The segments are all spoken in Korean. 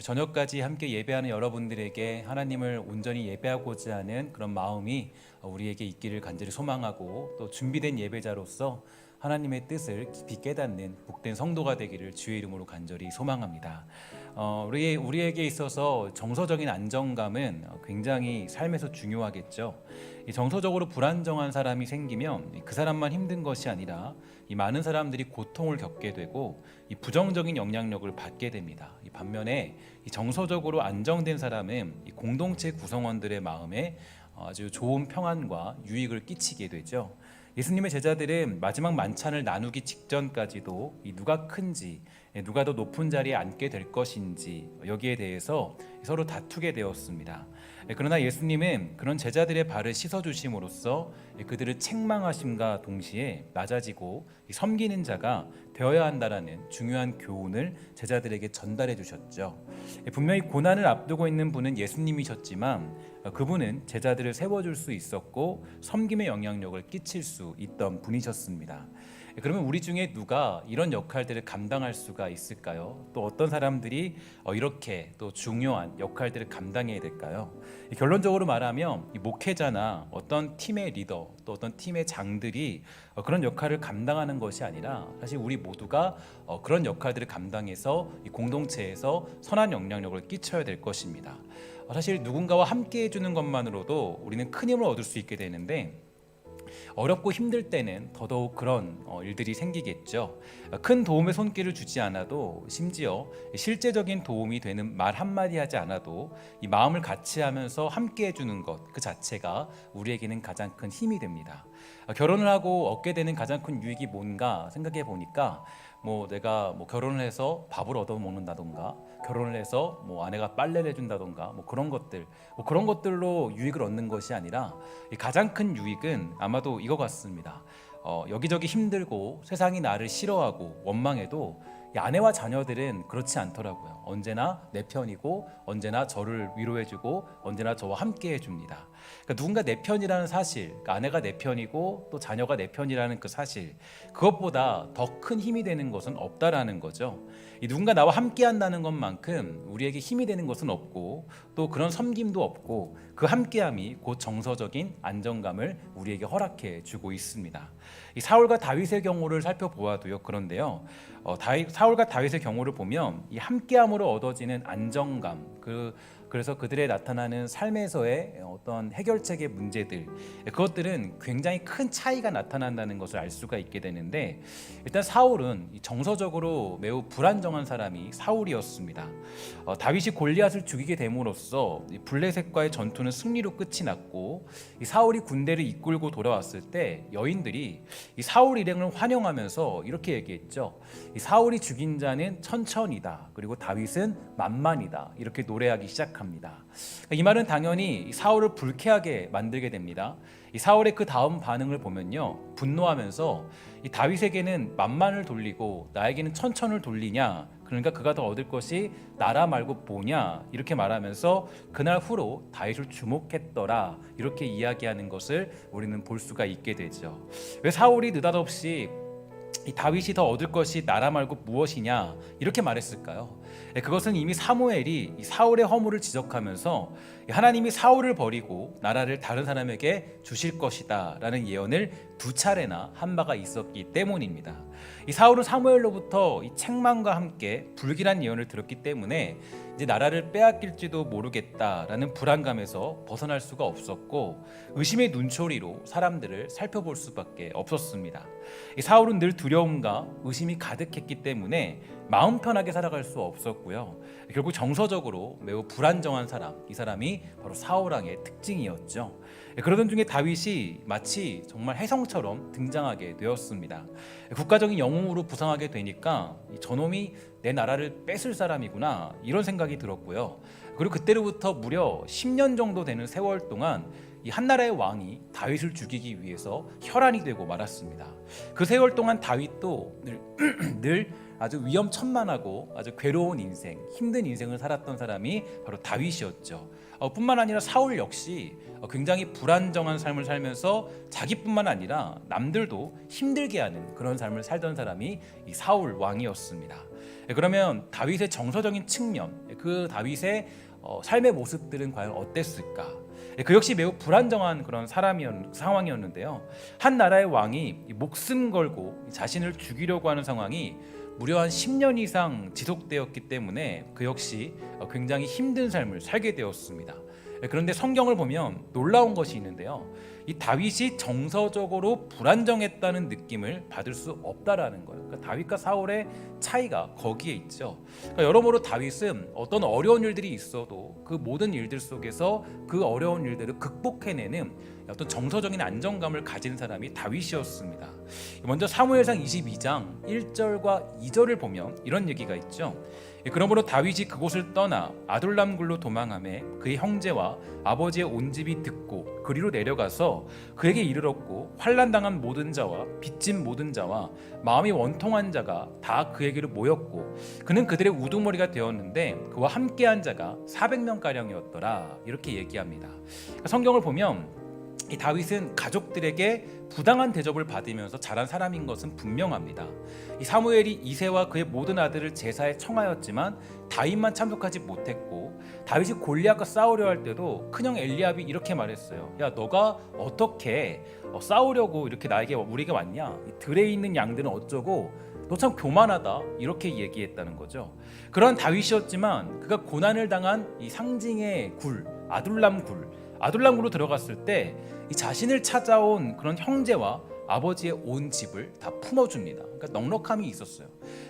저녁까지 함께 예배하는 여러분들에게 하나님을 온전히 예배하고자 하는 그런 마음이 우리에게 있기를 간절히 소망하고, 또 준비된 예배자로서 하나님의 뜻을 깊이 깨닫는 복된 성도가 되기를 주의 이름으로 간절히 소망합니다. 우리에게 있어서 정서적인 안정감은 굉장히 삶에서 중요하겠죠. 이 정서적으로 불안정한 사람이 생기면 그 사람만 힘든 것이 아니라 이 많은 사람들이 고통을 겪게 되고 이 부정적인 영향력을 받게 됩니다. 이 반면에 이 정서적으로 안정된 사람은 이 공동체 구성원들의 마음에 아주 좋은 평안과 유익을 끼치게 되죠. 예수님의 제자들은 마지막 만찬을 나누기 직전까지도 이 누가 큰지, 누가 더 높은 자리에 앉게 될 것인지 여기에 대해서 서로 다투게 되었습니다. 그러나 예수님은 그런 제자들의 발을 씻어주심으로써 그들을 책망하심과 동시에 낮아지고 섬기는 자가 되어야 한다라는 중요한 교훈을 제자들에게 전달해 주셨죠. 분명히 고난을 앞두고 있는 분은 예수님이셨지만 그분은 제자들을 세워줄 수 있었고 섬김의 영향력을 끼칠 수 있던 분이셨습니다. 그러면 우리 중에 누가 이런 역할들을 감당할 수가 있을까요? 또 어떤 사람들이 이렇게 또 중요한 역할들을 감당해야 될까요? 결론적으로 말하면 이 목회자나 어떤 팀의 리더, 또 어떤 팀의 장들이 그런 역할을 감당하는 것이 아니라 사실 우리 모두가 그런 역할들을 감당해서 이 공동체에서 선한 영향력을 끼쳐야 될 것입니다. 사실 누군가와 함께 해주는 것만으로도 우리는 큰 힘을 얻을 수 있게 되는데, 어렵고 힘들 때는 더더욱 그런 일들이 생기겠죠. 큰 도움의 손길을 주지 않아도, 심지어 실제적인 도움이 되는 말 한마디 하지 않아도 이 마음을 같이 하면서 함께 해주는 것 그 자체가 우리에게는 가장 큰 힘이 됩니다. 결혼을 하고 얻게 되는 가장 큰 유익이 뭔가 생각해 보니까 내가 결혼을 해서 밥을 얻어 먹는다던가, 결혼을 해서 아내가 빨래를 해준다던가 그런 것들로 유익을 얻는 것이 아니라 가장 큰 유익은 아마도 이거 같습니다. 여기저기 힘들고 세상이 나를 싫어하고 원망해도 이 아내와 자녀들은 그렇지 않더라고요. 언제나 내 편이고 언제나 저를 위로해주고 언제나 저와 함께 해줍니다. 그러니까 누군가 내 편이라는 사실, 그러니까 아내가 내 편이고 또 자녀가 내 편이라는 그 사실, 그것보다 더 큰 힘이 되는 것은 없다라는 거죠. 이 누군가 나와 함께 한다는 것만큼 우리에게 힘이 되는 것은 없고, 또 그런 섬김도 없고, 그 함께함이 곧 정서적인 안정감을 우리에게 허락해 주고 있습니다. 이 사울과 다윗의 경우를 살펴보아도요, 그런데요, 사울과 다윗의 경우를 보면 이 함께함으로 얻어지는 안정감, 그래서 그들의 나타나는 삶에서의 어떤 해결책의 문제들, 그것들은 굉장히 큰 차이가 나타난다는 것을 알 수가 있게 되는데, 일단 사울은 정서적으로 매우 불안정한 사람이 사울이었습니다. 다윗이 골리앗을 죽이게 됨으로써 블레셋과의 전투는 승리로 끝이 났고, 이 사울이 군대를 이끌고 돌아왔을 때 여인들이 이 사울 일행을 환영하면서 이렇게 얘기했죠. 이 사울이 죽인 자는 천천히다, 그리고 다윗은 만만이다, 이렇게 노래하기 시작합니다. 이 말은 당연히 사울을 불쾌하게 만들게 됩니다. 이 사울의 그 다음 반응을 보면요, 분노하면서 이 다윗에게는 만만을 돌리고 나에게는 천천을 돌리냐, 그러니까 그가 더 얻을 것이 나라 말고 뭐냐, 이렇게 말하면서 그날 후로 다윗을 주목했더라, 이렇게 이야기하는 것을 우리는 볼 수가 있게 되죠. 왜 사울이 느닷없이 이 다윗이 더 얻을 것이 나라 말고 무엇이냐, 이렇게 말했을까요? 그것은 이미 사무엘이 이 사울의 허물을 지적하면서 하나님이 사울을 버리고 나라를 다른 사람에게 주실 것이다 라는 예언을 두 차례나 한 바가 있었기 때문입니다. 이 사울은 사무엘로부터 이 책망과 함께 불길한 예언을 들었기 때문에 이제 나라를 빼앗길지도 모르겠다라는 불안감에서 벗어날 수가 없었고, 의심의 눈초리로 사람들을 살펴볼 수밖에 없었습니다. 이 사울은 늘 두려움과 의심이 가득했기 때문에 마음 편하게 살아갈 수 없었고요. 결국 정서적으로 매우 불안정한 사람, 이 사람이 바로 사울 왕의 특징이었죠. 그러던 중에 다윗이 마치 정말 혜성처럼 등장하게 되었습니다. 국가적인 영웅으로 부상하게 되니까 저놈이 내 나라를 뺏을 사람이구나, 이런 생각이 들었고요. 그리고 그때로부터 무려 10년 정도 되는 세월 동안 이 한나라의 왕이 다윗을 죽이기 위해서 혈안이 되고 말았습니다. 그 세월 동안 다윗도 늘 아주 위험천만하고 아주 괴로운 인생, 힘든 인생을 살았던 사람이 바로 다윗이었죠. 뿐만 아니라 사울 역시 굉장히 불안정한 삶을 살면서 자기뿐만 아니라 남들도 힘들게 하는 그런 삶을 살던 사람이 이 사울 왕이었습니다. 그러면 다윗의 정서적인 측면, 그 다윗의 삶의 모습들은 과연 어땠을까? 그 역시 매우 불안정한 그런 상황이었는데요. 한 나라의 왕이 목숨 걸고 자신을 죽이려고 하는 상황이 무려 한 10년 이상 지속되었기 때문에 그 역시 굉장히 힘든 삶을 살게 되었습니다. 그런데 성경을 보면 놀라운 것이 있는데요. 이 다윗이 정서적으로 불안정했다는 느낌을 받을 수 없다라는 거예요. 그러니까 다윗과 사울의 차이가 거기에 있죠. 그러니까 여러모로 다윗은 어떤 어려운 일들이 있어도 그 모든 일들 속에서 그 어려운 일들을 극복해내는 어떤 정서적인 안정감을 가진 사람이 다윗이었습니다. 먼저 사무엘상 22장 1절과 2절을 보면 이런 얘기가 있죠. 그러므로 다윗이 그곳을 떠나 아둘람 굴로 도망하매 그의 형제와 아버지의 온 집이 듣고 그리로 내려가서 그에게 이르렀고 환난당한 모든 자와 빚진 모든 자와 마음이 원통한 자가 다 그에게로 모였고 그는 그들의 우두머리가 되었는데 그와 함께한 자가 400명가량이었더라. 이렇게 얘기합니다. 성경을 보면 이 다윗은 가족들에게 부당한 대접을 받으면서 자란 사람인 것은 분명합니다. 이 사무엘이 이새와 그의 모든 아들을 제사에 청하였지만 다윗만 참석하지 못했고 다윗이 골리앗과 싸우려 할 때도 큰형 엘리압이 이렇게 말했어요. 야, 너가 어떻게 싸우려고 이렇게 우리에게 왔냐? 들에 있는 양들은 어쩌고? 너 참 교만하다. 이렇게 얘기했다는 거죠. 그러한 다윗이었지만 그가 고난을 당한 이 상징의 굴, 아둘람굴로 들어갔을 때 이 자신을 찾아온 그런 형제와 아버지의 온 집을 다 품어줍니다. 그러니까 넉넉함이 있었어요.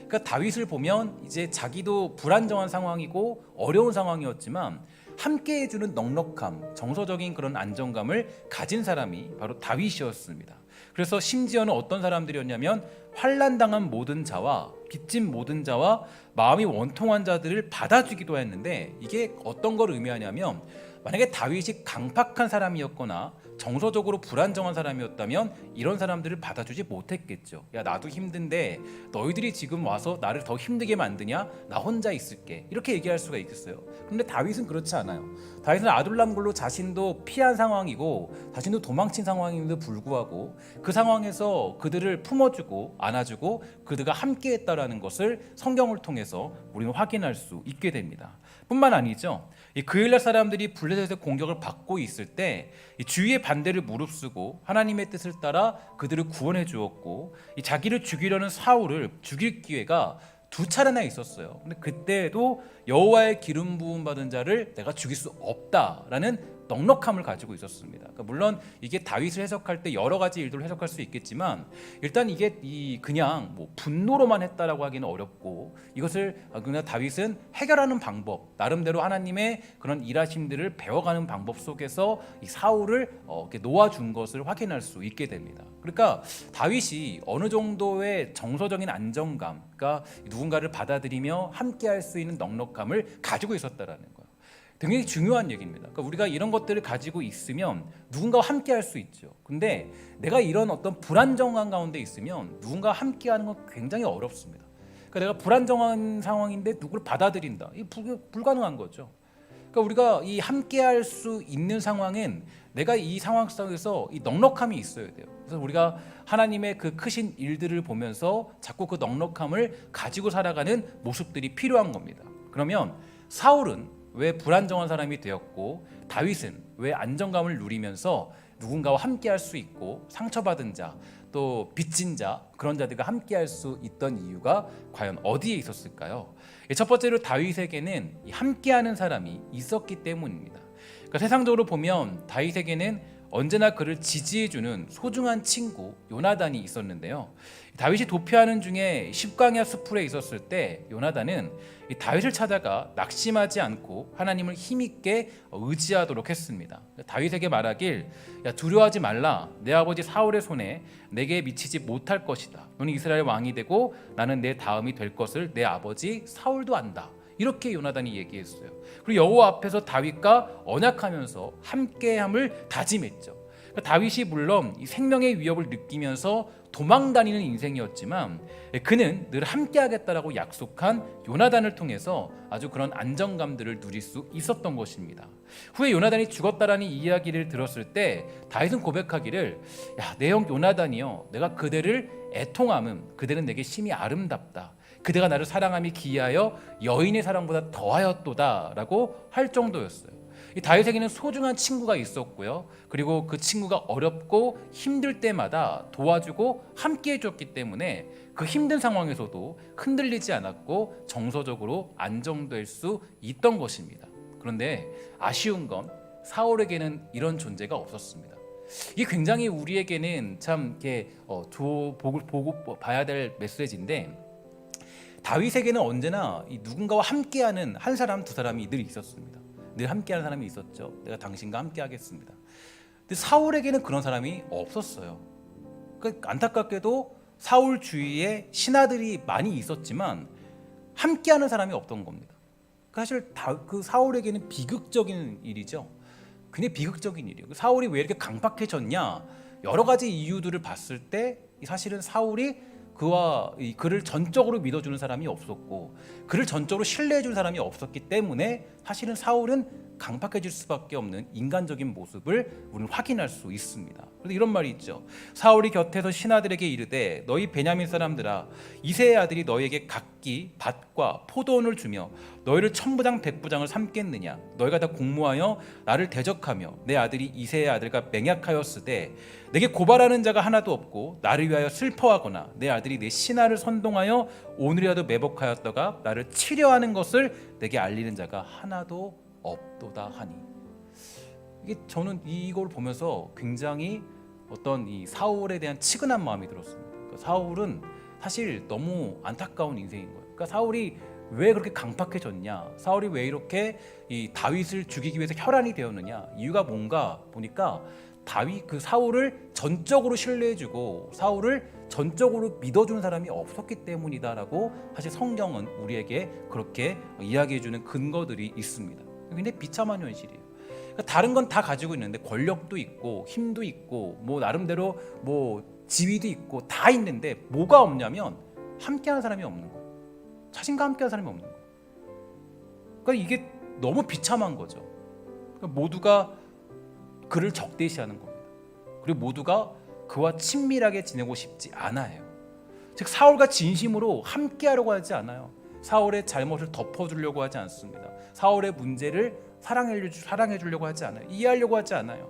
그러니까 다윗을 보면 이제 자기도 불안정한 상황이고 어려운 상황이었지만 함께 해주는 넉넉함, 정서적인 그런 안정감을 가진 사람이 바로 다윗이었습니다. 그래서 심지어는 어떤 사람들이었냐면 환난당한 모든 자와 빚진 모든 자와 마음이 원통한 자들을 받아주기도 했는데 이게 어떤 걸 의미하냐면 만약에 다윗이 강팍한 사람이었거나 정서적으로 불안정한 사람이었다면 이런 사람들을 받아주지 못했겠죠. 야, 나도 힘든데 너희들이 지금 와서 나를 더 힘들게 만드냐? 나 혼자 있을게. 이렇게 얘기할 수가 있겠어요. 그런데 다윗은 그렇지 않아요. 다윗은 아둘람굴로 자신도 피한 상황이고 자신도 도망친 상황임에도 불구하고 그 상황에서 그들을 품어주고 안아주고 그들과 함께했다라는 것을 성경을 통해서 우리는 확인할 수 있게 됩니다. 뿐만 아니죠. 이 그일랏 사람들이 블레셋의 공격을 받고 있을 때 주위의 반대를 무릅쓰고 하나님의 뜻을 따라 그들을 구원해 주었고 이 자기를 죽이려는 사울을 죽일 기회가 두 차례나 있었어요. 근데 그때도 여호와의 기름 부음 받은 자를 내가 죽일 수 없다라는 넉넉함을 가지고 있었습니다. 그러니까 물론 이게 다윗을 해석할 때 여러 가지 일들을 해석할 수 있겠지만 일단 이게 그냥 분노로만 했다라고 하기는 어렵고 이것을 그냥 다윗은 해결하는 방법, 나름대로 하나님의 그런 일하심들을 배워가는 방법 속에서 이 사울을 이렇게 놓아준 것을 확인할 수 있게 됩니다. 그러니까 다윗이 어느 정도의 정서적인 안정감, 그러니까 누군가를 받아들이며 함께할 수 있는 넉넉함을 가지고 있었다라는 거예요. 굉장히 중요한 얘기입니다. 그러니까 우리가 이런 것들을 가지고 있으면 누군가와 함께할 수 있죠. 근데 내가 이런 어떤 불안정한 가운데 있으면 누군가와 함께하는 건 굉장히 어렵습니다. 그러니까 내가 불안정한 상황인데 누구를 받아들인다. 이 불가능한 거죠. 그러니까 우리가 이 함께할 수 있는 상황은 내가 이 상황 속에서 이 넉넉함이 있어야 돼요. 그래서 우리가 하나님의 그 크신 일들을 보면서 자꾸 그 넉넉함을 가지고 살아가는 모습들이 필요한 겁니다. 그러면 사울은 왜 불안정한 사람이 되었고 다윗은 왜 안정감을 누리면서 누군가와 함께할 수 있고 상처받은 자, 또 빚진 자, 그런 자들과 함께할 수 있던 이유가 과연 어디에 있었을까요? 첫 번째로 다윗에게는 함께하는 사람이 있었기 때문입니다. 그러니까 세상적으로 보면 다윗에게는 언제나 그를 지지해주는 소중한 친구 요나단이 있었는데요. 다윗이 도피하는 중에 십광야 수풀에 있었을 때 요나단은 이 다윗을 찾아가 낙심하지 않고 하나님을 힘있게 의지하도록 했습니다. 다윗에게 말하길, 야, 두려워하지 말라. 내 아버지 사울의 손에 내게 미치지 못할 것이다. 너는 이스라엘 왕이 되고 나는 내 다음이 될 것을 내 아버지 사울도 안다. 이렇게 요나단이 얘기했어요. 그리고 여호와 앞에서 다윗과 언약하면서 함께함을 다짐했죠. 그러니까 다윗이 물론 이 생명의 위협을 느끼면서 도망다니는 인생이었지만 그는 늘 함께하겠다라고 약속한 요나단을 통해서 아주 그런 안정감들을 누릴 수 있었던 것입니다. 후에 요나단이 죽었다라는 이야기를 들었을 때 다윗은 고백하기를 야, 내 형 요나단이여, 내가 그대를 애통함은 그대는 내게 심히 아름답다. 그대가 나를 사랑함이 기이하여 여인의 사랑보다 더하였도다 라고 할 정도였어요. 이 다윗에게는 소중한 친구가 있었고요. 그리고 그 친구가 어렵고 힘들 때마다 도와주고 함께 해줬기 때문에 그 힘든 상황에서도 흔들리지 않았고 정서적으로 안정될 수 있던 것입니다. 그런데 아쉬운 건 사울에게는 이런 존재가 없었습니다. 이게 굉장히 우리에게는 참 이렇게 보고 봐야 될 메시지인데, 다윗에게는 언제나 이 누군가와 함께하는 한 사람, 두 사람이 늘 있었습니다. 늘 함께하는 사람이 있었죠. 내가 당신과 함께하겠습니다. 근데 사울에게는 그런 사람이 없었어요. 그러니까 안타깝게도 사울 주위에 신하들이 많이 있었지만 함께하는 사람이 없던 겁니다. 사실 그 사울에게는 비극적인 일이죠. 굉장히 비극적인 일이에요. 사울이 왜 이렇게 강박해졌냐? 여러 가지 이유들을 봤을 때 사실은 사울이 그를 전적으로 믿어주는 사람이 없었고, 그를 전적으로 신뢰해주는 사람이 없었기 때문에 사실은 사울은 강박해질 수밖에 없는 인간적인 모습을 우리는 확인할 수 있습니다. 그래서 이런 말이 있죠. 사울이 곁에서 신하들에게 이르되 너희 베냐민 사람들아, 이새의 아들이 너희에게 각기 밭과 포도원을 주며 너희를 천부장 백부장을 삼겠느냐? 너희가 다 공모하여 나를 대적하며 내 아들이 이새의 아들과 맹약하였으되 내게 고발하는 자가 하나도 없고 나를 위하여 슬퍼하거나 내 아들이 내 신하를 선동하여 오늘이라도 매복하였다가 나를 치려하는 것을 내게 알리는 자가 하나도 없도다 하니. 이게 저는 이걸 보면서 굉장히 어떤 이 사울에 대한 치근한 마음이 들었습니다. 그러니까 사울은 사실 너무 안타까운 인생인 거예요. 그러니까 사울이 왜 그렇게 강팍해졌냐? 사울이 왜 이렇게 이 다윗을 죽이기 위해서 혈안이 되었느냐? 이유가 뭔가 보니까 사울을 전적으로 신뢰해주고 사울을 전적으로 믿어주는 사람이 없었기 때문이다라고 사실 성경은 우리에게 그렇게 이야기해주는 근거들이 있습니다. 굉장히 비참한 현실이에요. 그러니까 다른 건 다 가지고 있는데 권력도 있고 힘도 있고 뭐 나름대로 뭐 지위도 있고 다 있는데 뭐가 없냐면 함께하는 사람이 없는 거예요. 자신과 함께하는 사람이 없는 거예요. 그러니까 이게 너무 비참한 거죠. 그러니까 모두가 그를 적대시하는 겁니다. 그리고 모두가 그와 친밀하게 지내고 싶지 않아요. 즉 사울과 진심으로 함께하려고 하지 않아요. 사울의 잘못을 덮어주려고 하지 않습니다. 사울의 문제를 사랑해 주려고 하지 않아요. 이해하려고 하지 않아요.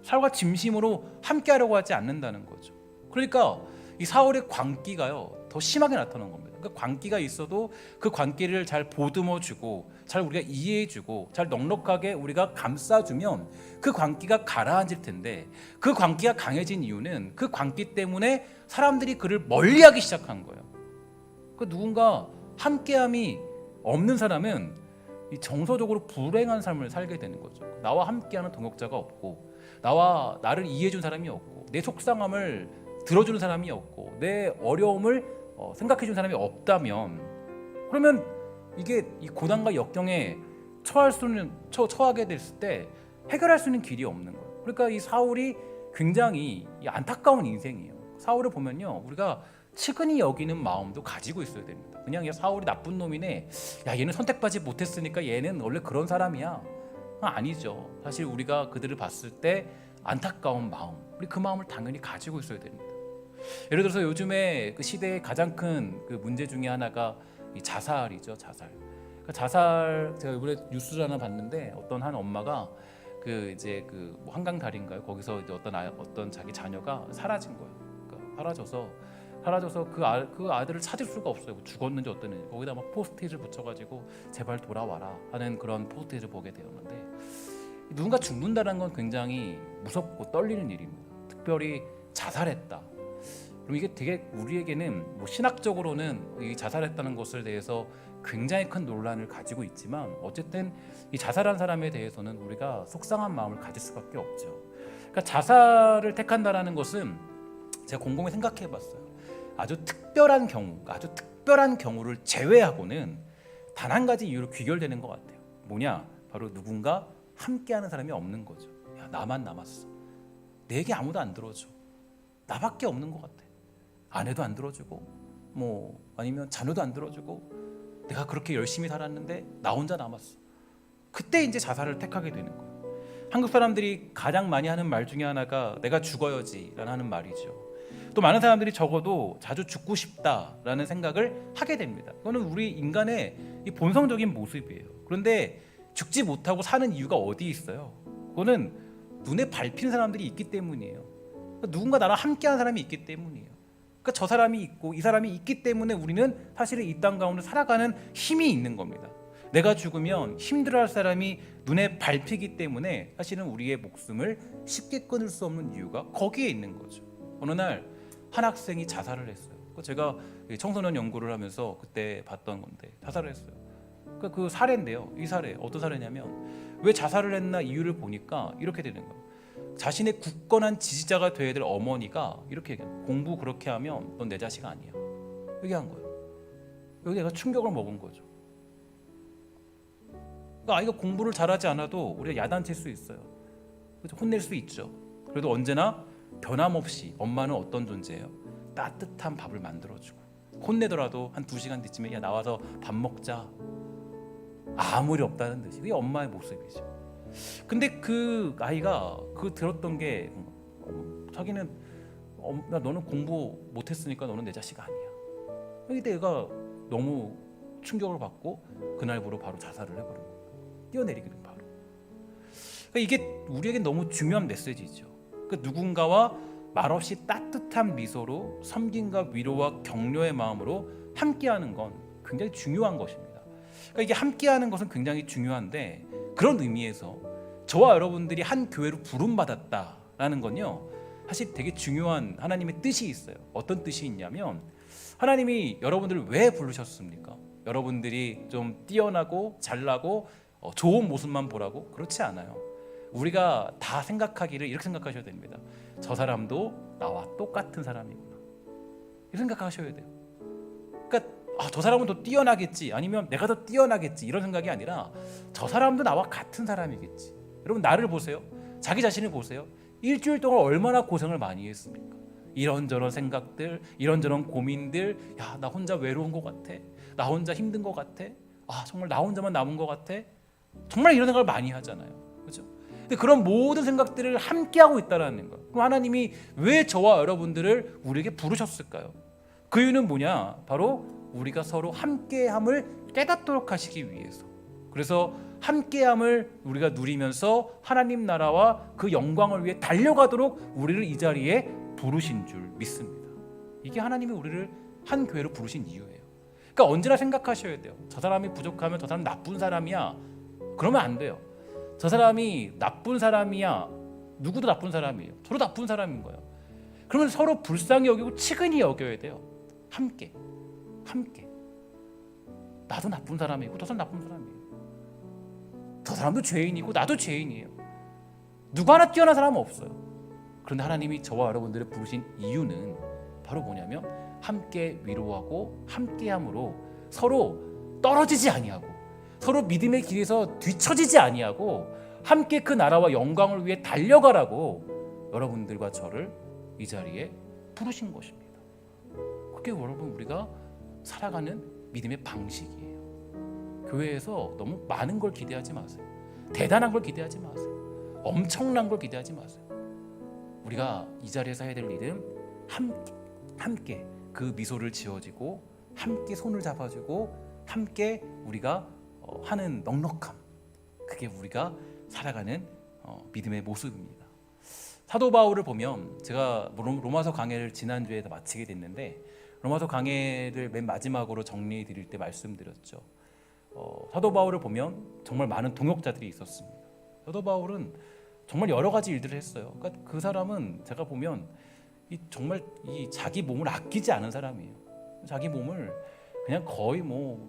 사울과 진심으로 함께하려고 하지 않는다는 거죠. 그러니까 이 사울의 광기가요 더 심하게 나타나는 겁니다. 그러니까 광기가 있어도 그 광기를 잘 보듬어주고 잘 우리가 이해해주고 잘 넉넉하게 우리가 감싸주면 그 광기가 가라앉을 텐데, 그 광기가 강해진 이유는 그 광기 때문에 사람들이 그를 멀리하기 시작한 거예요. 그 누군가 함께함이 없는 사람은 정서적으로 불행한 삶을 살게 되는 거죠. 나와 함께하는 동역자가 없고, 나를 이해해준 사람이 없고, 내 속상함을 들어주는 사람이 없고, 내 어려움을 생각해준 사람이 없다면, 그러면 이게 이 고난과 역경에 처하게 됐을 때 해결할 수 있는 길이 없는 거예요. 그러니까 이 사울이 굉장히 안타까운 인생이에요. 사울을 보면요, 우리가 측은히 여기는 마음도 가지고 있어야 됩니다. 그냥 사울이 나쁜 놈이네, 야 얘는 선택받지 못했으니까 얘는 원래 그런 사람이야, 아니죠. 사실 우리가 그들을 봤을 때 안타까운 마음, 우리 그 마음을 당연히 가지고 있어야 됩니다. 예를 들어서 요즘에 그 시대의 가장 큰 그 문제 중에 하나가 이 자살이죠. 자살, 제가 이번에 뉴스를 하나 봤는데 어떤 한 엄마가 뭐 한강 다리인가요? 거기서 이제 어떤 자기 자녀가 사라진 거예요. 그러니까 사라져서 그 아들을 찾을 수가 없어요. 죽었는지 어땠는지. 거기다 막 포스트잇을 붙여가지고 제발 돌아와라 하는 그런 포스트잇을 보게 되었는데, 누군가 죽는다는 건 굉장히 무섭고 떨리는 일입니다. 특별히 자살했다. 그럼 이게 되게 우리에게는 뭐 신학적으로는 이 자살했다는 것에 대해서 굉장히 큰 논란을 가지고 있지만, 어쨌든 이 자살한 사람에 대해서는 우리가 속상한 마음을 가질 수밖에 없죠. 그러니까 자살을 택한다라는 것은 제가 곰곰이 생각해봤어요. 아주 특별한 경우를 제외하고는 단 한 가지 이유로 귀결되는 것 같아요. 뭐냐? 바로 누군가 함께하는 사람이 없는 거죠. 야, 나만 남았어. 내 얘기 아무도 안 들어줘. 나밖에 없는 것 같아. 아내도 안 들어주고 뭐 아니면 자녀도 안 들어주고 내가 그렇게 열심히 살았는데 나 혼자 남았어. 그때 이제 자살을 택하게 되는 거예요. 한국 사람들이 가장 많이 하는 말 중에 하나가 내가 죽어야지라는 말이죠. 또 많은 사람들이 적어도 자주 죽고 싶다라는 생각을 하게 됩니다. 그거는 우리 인간의 이 본성적인 모습이에요. 그런데 죽지 못하고 사는 이유가 어디 있어요? 그거는 눈에 밟힌 사람들이 있기 때문이에요. 그러니까 누군가 나랑 함께한 사람이 있기 때문이에요. 그러니까 저 사람이 있고 이 사람이 있기 때문에 우리는 사실은 이 땅 가운데 살아가는 힘이 있는 겁니다. 내가 죽으면 힘들어할 사람이 눈에 밟히기 때문에 사실은 우리의 목숨을 쉽게 끊을 수 없는 이유가 거기에 있는 거죠. 어느 날 한 학생이 자살을 했어요. 제가 청소년 연구를 하면서 그때 봤던 건데 자살을 했어요. 그러니까 그 사례인데요. 이 사례 어떤 사례냐면 왜 자살을 했나 이유를 보니까 이렇게 되는 거예요. 자신의 굳건한 지지자가 되어야 될 어머니가 이렇게 얘기해요. 공부 그렇게 하면 넌 내 자식 아니야. 얘기한 거예요. 여기 내가 충격을 먹은 거죠. 그러니까 아이가 공부를 잘하지 않아도 우리가 야단칠 수 있어요. 혼낼 수 있죠. 그래도 언제나 변함없이 엄마는 어떤 존재예요? 따뜻한 밥을 만들어주고 혼내더라도 한 2시간 뒤쯤에 야 나와서 밥 먹자. 아무 일 없다는 듯이. 그게 엄마의 모습이죠. 근데 그 아이가 그 들었던 게 자기는 너는 공부 못했으니까 너는 내 자식 아니야. 근데 얘가 너무 충격을 받고 그날부로 바로 자살을 해버린 거예요. 뛰어내리기는 바로. 그러니까 이게 우리에게 너무 중요한 메시지죠. 그러니까 누군가와 말없이 따뜻한 미소로 섬김과 위로와 격려의 마음으로 함께하는 건 굉장히 중요한 것입니다. 그러니까 이게 함께하는 것은 굉장히 중요한데 그런 의미에서 저와 여러분들이 한 교회로 부름받았다라는 건요 사실 되게 중요한 하나님의 뜻이 있어요. 어떤 뜻이 있냐면 하나님이 여러분들을 왜 부르셨습니까? 여러분들이 좀 뛰어나고 잘나고 좋은 모습만 보라고? 그렇지 않아요. 우리가 다 생각하기를 이렇게 생각하셔야 됩니다. 저 사람도 나와 똑같은 사람이구나. 이렇게 생각하셔야 돼요. 그러니까 저 사람은 더 뛰어나겠지 아니면 내가 더 뛰어나겠지 이런 생각이 아니라 저 사람도 나와 같은 사람이겠지. 여러분 나를 보세요. 자기 자신을 보세요. 일주일 동안 얼마나 고생을 많이 했습니까? 이런저런 생각들, 이런저런 고민들, 야, 나 혼자 외로운 것 같아. 나 혼자 힘든 것 같아. 정말 나 혼자만 남은 것 같아. 정말 이런 생각을 많이 하잖아요. 그렇죠? 근데 그런 모든 생각들을 함께하고 있다는 거예요. 그럼 하나님이 왜 저와 여러분들을 우리에게 부르셨을까요? 그 이유는 뭐냐? 바로 우리가 서로 함께함을 깨닫도록 하시기 위해서. 그래서 함께함을 우리가 누리면서 하나님 나라와 그 영광을 위해 달려가도록 우리를 이 자리에 부르신 줄 믿습니다. 이게 하나님이 우리를 한 교회로 부르신 이유예요. 그러니까 언제나 생각하셔야 돼요. 저 사람이 부족하면 저 사람 나쁜 사람이야. 그러면 안 돼요. 저 사람이 나쁜 사람이야. 누구도 나쁜 사람이에요. 서로 나쁜 사람인 거예요. 그러면 서로 불쌍히 여기고 치근히 여겨야 돼요. 함께. 나도 나쁜 사람이고 저 사람 나쁜 사람이에요. 저 사람도 죄인이고 나도 죄인이에요. 누구 하나 뛰어난 사람은 없어요. 그런데 하나님이 저와 여러분들을 부르신 이유는 바로 뭐냐면 함께 위로하고 함께함으로 서로 떨어지지 아니하고 서로 믿음의 길에서 뒤처지지 아니하고 함께 그 나라와 영광을 위해 달려가라고 여러분들과 저를 이 자리에 부르신 것입니다. 그게 여러분 우리가 살아가는 믿음의 방식이에요. 교회에서 너무 많은 걸 기대하지 마세요. 대단한 걸 기대하지 마세요. 엄청난 걸 기대하지 마세요. 우리가 이 자리에서 해야 될 일은 함께 그 미소를 지어지고 함께 손을 잡아주고 함께 우리가 하는 넉넉함, 그게 우리가 살아가는 믿음의 모습입니다. 사도 바울을 보면 제가 로마서 강해를 지난주에 다 마치게 됐는데 로마서 강해를 맨 마지막으로 정리해 드릴 때 말씀드렸죠. 사도 바울을 보면 정말 많은 동역자들이 있었습니다. 사도 바울은 정말 여러 가지 일들을 했어요. 그러니까 그 사람은 제가 보면 정말 자기 몸을 아끼지 않은 사람이에요. 자기 몸을 그냥 거의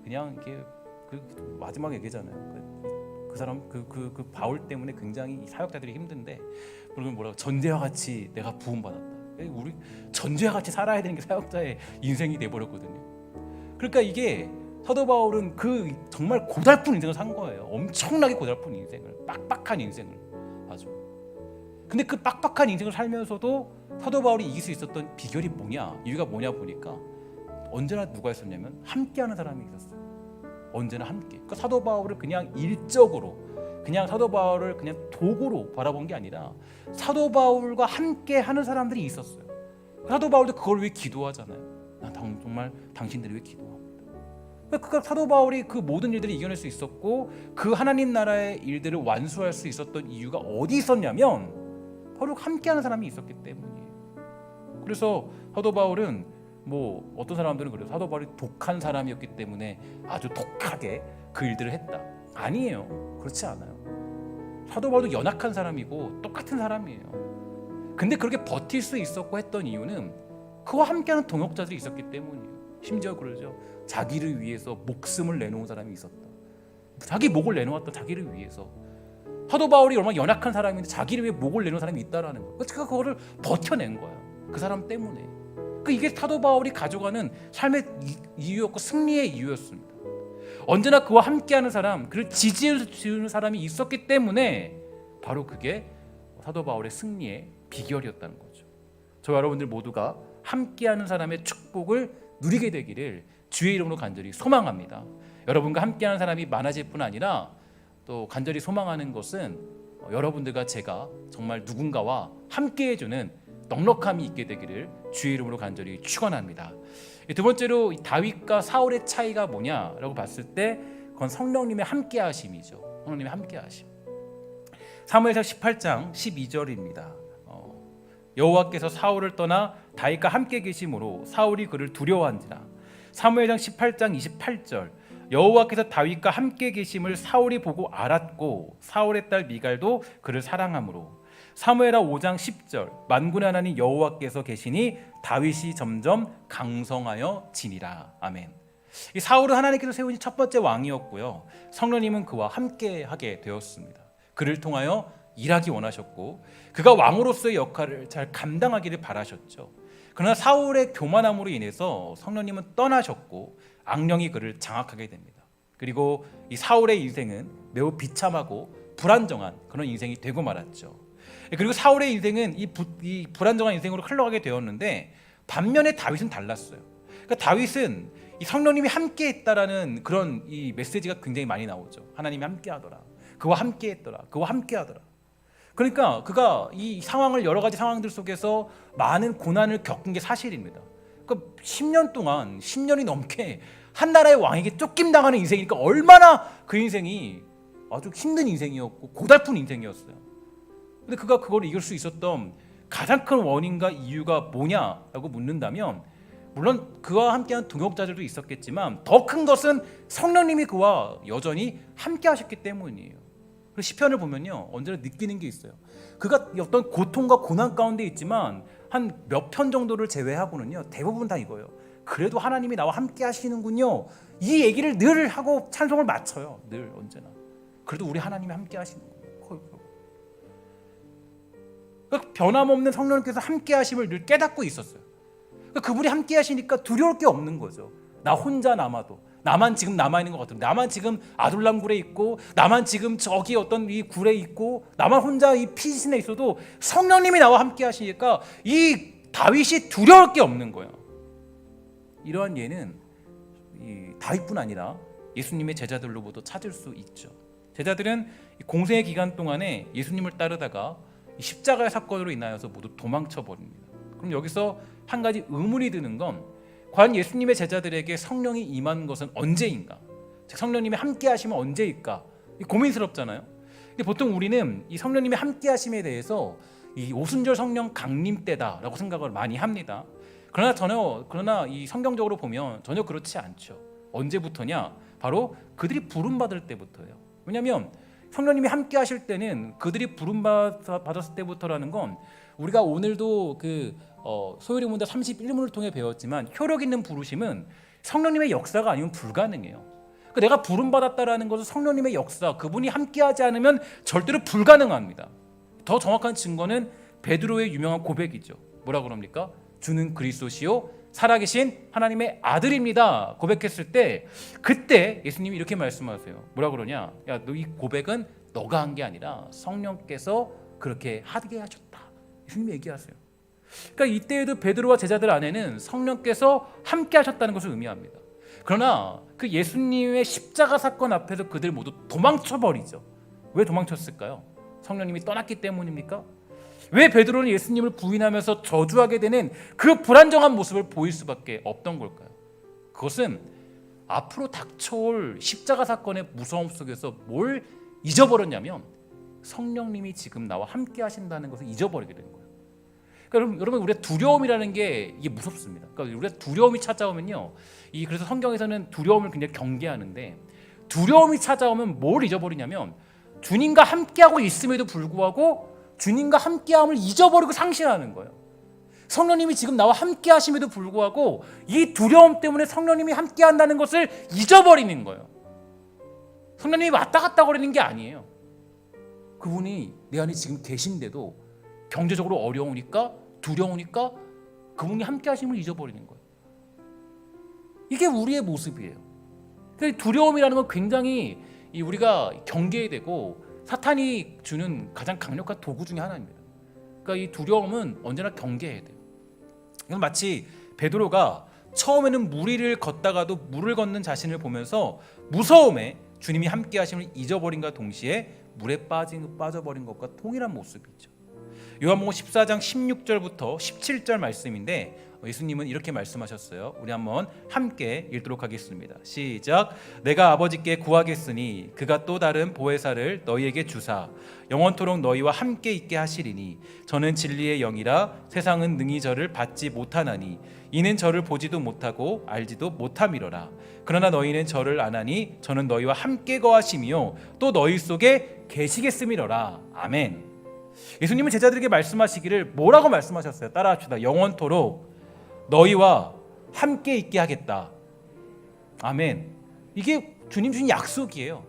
그냥 이게 그 마지막에 얘기잖아요. 그 사람 그 바울 때문에 굉장히 사역자들이 힘든데 그러면 뭐라고 전제와 같이 내가 부음받았다. 우리 전제와 같이 살아야 되는 게 사역자의 인생이 돼버렸거든요. 그러니까 이게 사도 바울은 그 정말 고달픈 인생을 산 거예요. 엄청나게 고달픈 인생을, 빡빡한 인생을 아주. 근데 그 빡빡한 인생을 살면서도 사도 바울이 이길 수 있었던 비결이 뭐냐, 이유가 뭐냐 보니까 언제나 누가 있었냐면 함께하는 사람이 있었어요. 언제나 함께. 그러니까 사도 바울을 그냥 일적으로, 그냥 사도 바울을 그냥 도구로 바라본 게 아니라 사도 바울과 함께하는 사람들이 있었어요. 사도 바울도 그걸 위해 기도하잖아요. 정말 당신들이 위해 기도합니다. 그러니까 사도 바울이 그 모든 일들을 이겨낼 수 있었고 그 하나님 나라의 일들을 완수할 수 있었던 이유가 어디 있었냐면 바로 함께하는 사람이 있었기 때문이에요. 그래서 사도 바울은 뭐 어떤 사람들은 그래요. 사도 바울이 독한 사람이었기 때문에 아주 독하게 그 일들을 했다. 아니에요. 그렇지 않아요. 사도 바울도 연약한 사람이고 똑같은 사람이에요. 근데 그렇게 버틸 수 있었고 했던 이유는 그와 함께하는 동역자들이 있었기 때문이에요. 심지어 그러죠. 자기를 위해서 목숨을 내놓은 사람이 있었다. 자기 목을 내놓았다. 자기를 위해서. 사도 바울이 얼마나 연약한 사람인데 자기를 위해 목을 내놓은 사람이 있다라는 거예요. 그러니까 그거를 버텨낸 거야. 그 사람 때문에. 이게 사도 바울이 가져가는 삶의 이유였고 승리의 이유였습니다. 언제나 그와 함께하는 사람, 그를 지지해 주는 사람이 있었기 때문에 바로 그게 사도 바울의 승리의 비결이었다는 거죠. 저와 여러분들 모두가 함께하는 사람의 축복을 누리게 되기를 주의 이름으로 간절히 소망합니다. 여러분과 함께하는 사람이 많아질 뿐 아니라 또 간절히 소망하는 것은 여러분들과 제가 정말 누군가와 함께해주는 넉넉함이 있게 되기를 주의 이름으로 간절히 축원합니다. 두 번째로 다윗과 사울의 차이가 뭐냐라고 봤을 때 그건 성령님의 함께하심이죠. 성령님의 함께하심. 사무엘상 18장 12절입니다. 여호와께서 사울을 떠나 다윗과 함께 계심으로 사울이 그를 두려워한지라. 사무엘상 18장 28절 여호와께서 다윗과 함께 계심을 사울이 보고 알았고 사울의 딸 미갈도 그를 사랑하므로. 사무엘하 5장 10절 만군의 하나님 여호와께서 계시니 다윗이 점점 강성하여 지니라. 아멘. 이 사울은 하나님께서 세우신 첫 번째 왕이었고요. 성령님은 그와 함께하게 되었습니다. 그를 통하여 일하기 원하셨고 그가 왕으로서의 역할을 잘 감당하기를 바라셨죠. 그러나 사울의 교만함으로 인해서 성령님은 떠나셨고 악령이 그를 장악하게 됩니다. 그리고 이 사울의 인생은 매우 비참하고 불안정한 그런 인생이 되고 말았죠. 그리고 사울의 인생은 이 불안정한 인생으로 흘러가게 되었는데 반면에 다윗은 달랐어요. 그러니까 다윗은 이 성령님이 함께했다라는 그런 이 메시지가 굉장히 많이 나오죠. 하나님이 함께하더라. 그와 함께했더라. 그와 함께하더라. 그러니까 그가 이 상황을 여러 가지 상황들 속에서 많은 고난을 겪은 게 사실입니다. 그러니까 10년 동안 10년이 넘게 한 나라의 왕에게 쫓김당하는 인생이니까 얼마나 그 인생이 아주 힘든 인생이었고 고달픈 인생이었어요. 근데 그가 그걸 이길 수 있었던 가장 큰 원인과 이유가 뭐냐라고 묻는다면 물론 그와 함께한 동역자들도 있었겠지만 더 큰 것은 성령님이 그와 여전히 함께 하셨기 때문이에요. 시편을 보면요 언제나 느끼는 게 있어요. 그가 어떤 고통과 고난 가운데 있지만 한 몇 편 정도를 제외하고는요 대부분 다 이거예요. 그래도 하나님이 나와 함께 하시는군요. 이 얘기를 늘 하고 찬송을 마쳐요. 늘 언제나. 그래도 우리 하나님이 함께 하시는군요. 그러니까 변함없는 성령님께서 함께 하심을 늘 깨닫고 있었어요. 그러니까 그분이 함께 하시니까 두려울 게 없는 거죠. 나 혼자 남아도 나만 지금 남아있는 것 같은데 나만 지금 아둘람 굴에 있고 나만 지금 저기 어떤 이 굴에 있고 나만 혼자 이 피신에 있어도 성령님이 나와 함께 하시니까 이 다윗이 두려울 게 없는 거예요. 이러한 예는 이 다윗뿐 아니라 예수님의 제자들로부터 찾을 수 있죠. 제자들은 공생의 기간 동안에 예수님을 따르다가 십자가의 사건으로 인하여서 모두 도망쳐 버립니다. 그럼 여기서 한 가지 의문이 드는 건 과연 예수님의 제자들에게 성령이 임한 것은 언제인가? 즉 성령님이 함께 하시면 언제일까? 고민스럽잖아요. 근데 보통 우리는 이 성령님이 함께 하심에 대해서 이 오순절 성령 강림 때다라고 생각을 많이 합니다. 그러나 이 성경적으로 보면 전혀 그렇지 않죠. 언제부터냐? 바로 그들이 부름 받을 때부터예요. 왜냐하면 성령님이 함께 하실 때는 그들이 부름 받았을 때부터라는 건 우리가 오늘도 소요리 문답 31문을 통해 배웠지만 효력 있는 부르심은 성령님의 역사가 아니면 불가능해요. 그러니까 내가 부름 받았다라는 것은 성령님의 역사, 그분이 함께하지 않으면 절대로 불가능합니다. 더 정확한 증거는 베드로의 유명한 고백이죠. 뭐라 그럽니까? 주는 그리스도시요 살아계신 하나님의 아들입니다. 고백했을 때 그때 예수님이 이렇게 말씀하세요. 뭐라 그러냐? 야, 너 이 고백은 너가 한 게 아니라 성령께서 그렇게 하게 하셨다. 예수님이 얘기하세요. 그러니까 이때에도 베드로와 제자들 안에는 성령께서 함께 하셨다는 것을 의미합니다. 그러나 그 예수님의 십자가 사건 앞에서 그들 모두 도망쳐 버리죠. 왜 도망쳤을까요? 성령님이 떠났기 때문입니까? 왜 베드로는 예수님을 부인하면서 저주하게 되는 그 불안정한 모습을 보일 수밖에 없던 걸까요? 그것은 앞으로 닥쳐올 십자가 사건의 무서움 속에서 뭘 잊어버렸냐면 성령님이 지금 나와 함께 하신다는 것을 잊어버리게 된 거예요. 그러니까 여러분 우리의 두려움이라는 게 이게 무섭습니다. 그러니까 우리가 두려움이 찾아오면요, 그래서 성경에서는 두려움을 굉장히 경계하는데, 두려움이 찾아오면 뭘 잊어버리냐면 주님과 함께하고 있음에도 불구하고 주님과 함께함을 잊어버리고 상실하는 거예요. 성령님이 지금 나와 함께하심에도 불구하고 이 두려움 때문에 성령님이 함께한다는 것을 잊어버리는 거예요. 성령님이 왔다 갔다 거리는 게 아니에요. 그분이 내 안에 지금 계신데도 경제적으로 어려우니까, 두려우니까 그분이 함께하심을 잊어버리는 거예요. 이게 우리의 모습이에요. 두려움이라는 건 굉장히 우리가 경계해야 되고 사탄이 주는 가장 강력한 도구 중에 하나입니다. 그러니까 이 두려움은 언제나 경계해야 돼요. 이건 마치 베드로가 처음에는 물 위를 걷다가도 물을 걷는 자신을 보면서 무서움에 주님이 함께 하심을 잊어버린과 동시에 물에 빠져버린 것과 동일한 모습이죠. 요한복음 14장 16절부터 17절 말씀인데 예수님은 이렇게 말씀하셨어요. 우리 한번 함께 읽도록 하겠습니다. 시작. 내가 아버지께 구하겠으니 그가 또 다른 보혜사를 너희에게 주사 영원토록 너희와 함께 있게 하시리니 저는 진리의 영이라 세상은 능히 저를 받지 못하나니 이는 저를 보지도 못하고 알지도 못함이로라. 그러나 너희는 저를 아나니 저는 너희와 함께 거하심이요 또 너희 속에 계시겠음이로라. 아멘. 예수님은 제자들에게 말씀하시기를 뭐라고 말씀하셨어요? 따라합시다. 영원토록 너희와 함께 있게 하겠다. 아멘. 이게 주님 주신 약속이에요.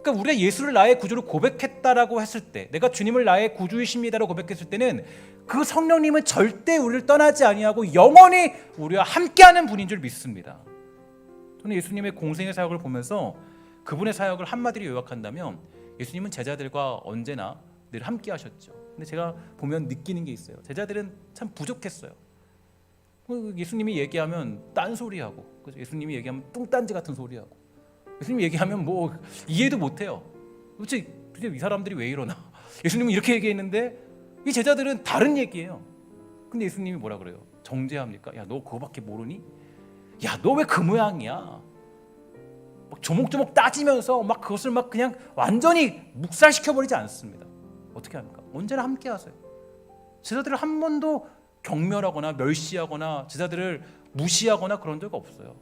그러니까 우리가 예수를 나의 구주로 고백했다라고 했을 때, 내가 주님을 나의 구주이십니다라고 고백했을 때는 그 성령님은 절대 우리를 떠나지 아니하고 영원히 우리와 함께하는 분인 줄 믿습니다. 저는 예수님의 공생의 사역을 보면서 그분의 사역을 한마디로 요약한다면 예수님은 제자들과 언제나 늘 함께 하셨죠. 근데 제가 보면 느끼는 게 있어요. 제자들은 참 부족했어요. 예수님이 얘기하면 딴소리하고, 예수님이 얘기하면 뚱딴지 같은 소리하고, 예수님이 얘기하면 뭐 이해도 못해요. 도대체 이 사람들이 왜 이러나. 예수님은 이렇게 얘기했는데 이 제자들은 다른 얘기예요. 근데 예수님이 뭐라 그래요? 정죄합니까? 야, 너 그거밖에 모르니? 야, 너 왜 그 모양이야? 막 조목조목 따지면서 막 그것을 막 그냥 완전히 묵살시켜버리지 않습니다. 어떻게 합니까? 언제나 함께 하세요. 제자들을 한 번도 경멸하거나 멸시하거나 제자들을 무시하거나 그런 적 없어요.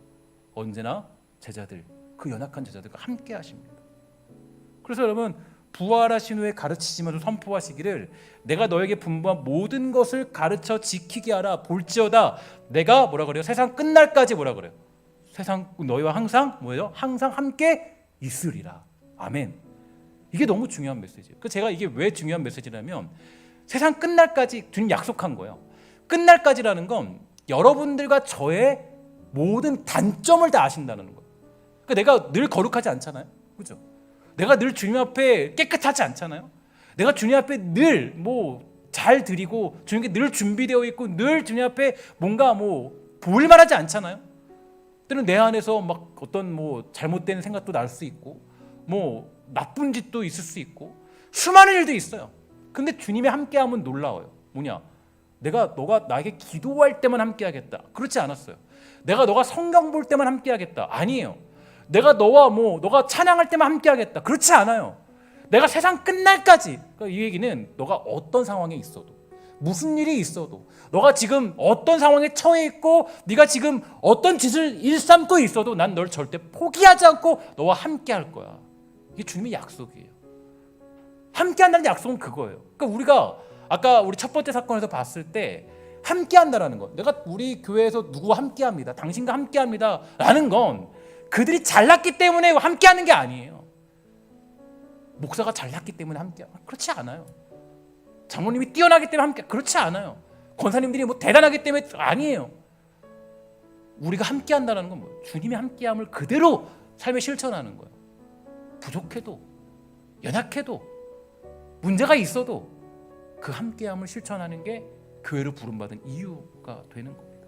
언제나 제자들, 그 연약한 제자들과 함께 하십니다. 그래서 여러분, 부활하신 후에 가르치시면서 선포하시기를 내가 너에게 분부한 모든 것을 가르쳐 지키게 하라. 볼지어다 내가 뭐라 그래요? 세상 끝날까지 뭐라 그래요? 세상 너희와 항상 뭐예요? 항상 함께 있으리라. 아멘. 이게 너무 중요한 메시지예요. 제가 이게 왜 중요한 메시지냐면 세상 끝날까지 주님 약속한 거예요. 끝날까지라는 건 여러분들과 저의 모든 단점을 다 아신다는 거예요. 그러니까 내가 늘 거룩하지 않잖아요. 그죠? 내가 늘 주님 앞에 깨끗하지 않잖아요. 내가 주님 앞에 늘 뭐 잘 드리고 주님께 늘 준비되어 있고 늘 주님 앞에 뭔가 뭐 보일만하지 않잖아요. 때는 내 안에서 막 어떤 뭐 잘못된 생각도 날 수 있고 뭐 나쁜 짓도 있을 수 있고 수많은 일도 있어요. 근데 주님의 함께함은 놀라워요. 뭐냐? 너가 나에게 기도할 때만 함께하겠다. 그렇지 않았어요. 너가 성경 볼 때만 함께하겠다. 아니에요. 너가 찬양할 때만 함께하겠다. 그렇지 않아요. 내가 세상 끝날까지. 그러니까 이 얘기는 너가 어떤 상황에 있어도, 무슨 일이 있어도, 너가 지금 어떤 상황에 처해 있고, 네가 지금 어떤 짓을 일삼고 있어도 난 널 절대 포기하지 않고 너와 함께할 거야. 이게 주님의 약속이에요. 함께한다는 약속은 그거예요. 그러니까 우리가 아까 우리 첫 번째 사건에서 봤을 때 함께한다라는 것, 내가 우리 교회에서 누구와 함께합니다, 당신과 함께합니다 라는 건 그들이 잘났기 때문에 함께하는 게 아니에요. 목사가 잘났기 때문에 함께하는, 그렇지 않아요. 장로님이 뛰어나기 때문에 함께, 그렇지 않아요. 권사님들이 뭐 대단하기 때문에 아니에요. 우리가 함께한다는 건 뭐예요? 주님의 함께함을 그대로 삶에 실천하는 거예요. 부족해도, 연약해도, 문제가 있어도 그 함께함을 실천하는 게 교회로 부름받은 이유가 되는 겁니다.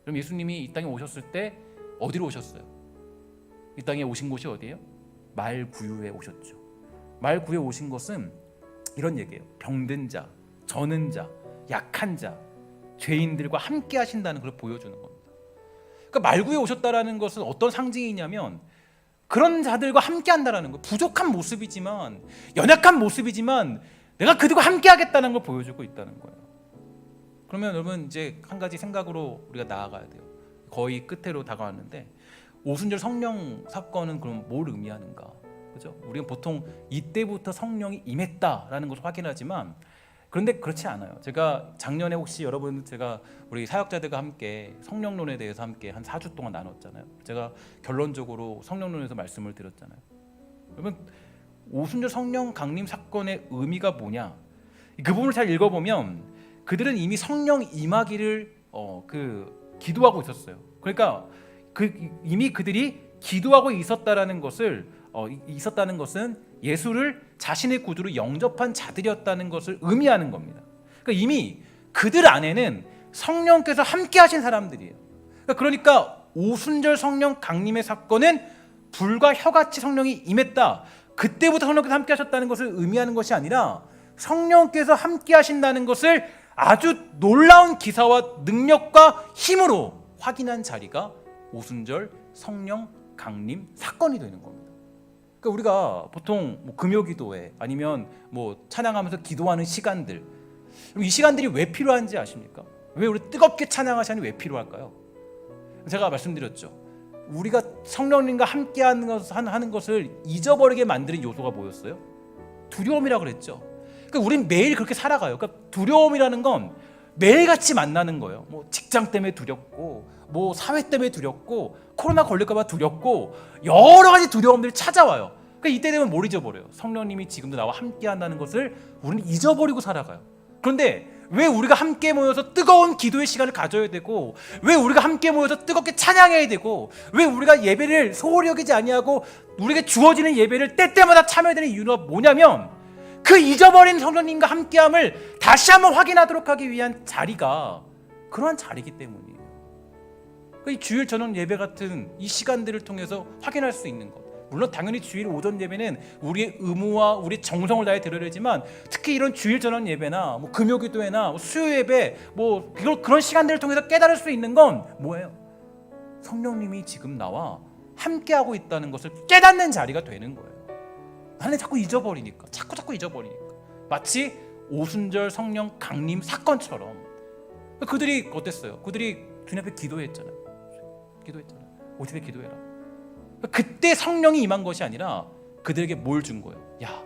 그럼 예수님이 이 땅에 오셨을 때 어디로 오셨어요? 이 땅에 오신 곳이 어디예요? 말구유에 오셨죠. 말구유에 오신 것은 이런 얘기예요. 병든 자, 저는 자, 약한 자, 죄인들과 함께 하신다는 걸 보여주는 겁니다. 그러니까 말구유에 오셨다라는 것은 어떤 상징이냐면 그런 자들과 함께 한다라는 거예요. 부족한 모습이지만, 연약한 모습이지만 내가 그들과 함께 하겠다는 걸 보여주고 있다는 거예요. 그러면 여러분 이제 한 가지 생각으로 우리가 나아가야 돼요. 거의 끝으로 다가왔는데 오순절 성령 사건은 그럼 뭘 의미하는가? 그죠? 우리는 보통 이때부터 성령이 임했다라는 것을 확인하지만 그런데 그렇지 않아요. 제가 작년에 혹시 여러분 제가 우리 사역자들과 함께 성령론에 대해서 함께 한 4주 동안 나눴잖아요. 제가 결론적으로 성령론에서 말씀을 드렸잖아요. 여러분 오순절 성령 강림 사건의 의미가 뭐냐? 그 부분을 잘 읽어보면 그들은 이미 성령 임하기를 기도하고 있었어요. 그러니까 이미 그들이 기도하고 있었다는 것은 예수를 자신의 구주로 영접한 자들이었다는 것을 의미하는 겁니다. 그러니까 이미 그들 안에는 성령께서 함께 하신 사람들이에요. 그러니까 오순절 성령 강림의 사건은 불과 혀같이 성령이 임했다. 그때부터 성령께서 함께 하셨다는 것을 의미하는 것이 아니라 성령께서 함께 하신다는 것을 아주 놀라운 기사와 능력과 힘으로 확인한 자리가 오순절 성령 강림 사건이 되는 겁니다. 그러니까 우리가 보통 금요기도회 아니면 찬양하면서 기도하는 시간들, 이 시간들이 왜 필요한지 아십니까? 왜 우리 뜨겁게 찬양하는 시간이 왜 필요할까요? 제가 말씀드렸죠. 우리가 성령님과 함께 하는 것을 잊어버리게 만드는 요소가 뭐였어요? 두려움이라고 그랬죠. 그러니까 우린 매일 그렇게 살아가요. 그러니까 두려움이라는 건 매일같이 만나는 거예요. 직장 때문에 두렵고, 사회 때문에 두렵고, 코로나 걸릴까봐 두렵고, 여러 가지 두려움들이 찾아와요. 그러니까 이때 되면 뭘 잊어버려요? 성령님이 지금도 나와 함께 한다는 것을 우리는 잊어버리고 살아가요. 그런데 왜 우리가 함께 모여서 뜨거운 기도의 시간을 가져야 되고, 왜 우리가 함께 모여서 뜨겁게 찬양해야 되고, 왜 우리가 예배를 소홀히 여기지 아니하고 우리에게 주어지는 예배를 때때마다 참여해야 되는 이유가 뭐냐면 그 잊어버린 성령님과 함께함을 다시 한번 확인하도록 하기 위한 자리가 그러한 자리이기 때문이에요. 이 주일 저녁 예배 같은 이 시간들을 통해서 확인할 수 있는 것. 물론 당연히 주일 오전 예배는 우리의 의무와 우리 정성을 다해 드려야 되지만 특히 이런 주일 저녁 예배나 금요기도회나 수요 예배 그런 시간들을 통해서 깨달을 수 있는 건 뭐예요? 성령님이 지금 나와 함께하고 있다는 것을 깨닫는 자리가 되는 거예요. 나는 자꾸 잊어버리니까 자꾸 잊어버리니까 마치 오순절 성령 강림 사건처럼. 그들이 어땠어요? 그들이 주님 앞에 기도했잖아요. 오십에 기도해라. 그때 성령이 임한 것이 아니라 그들에게 뭘 준 거예요? 야,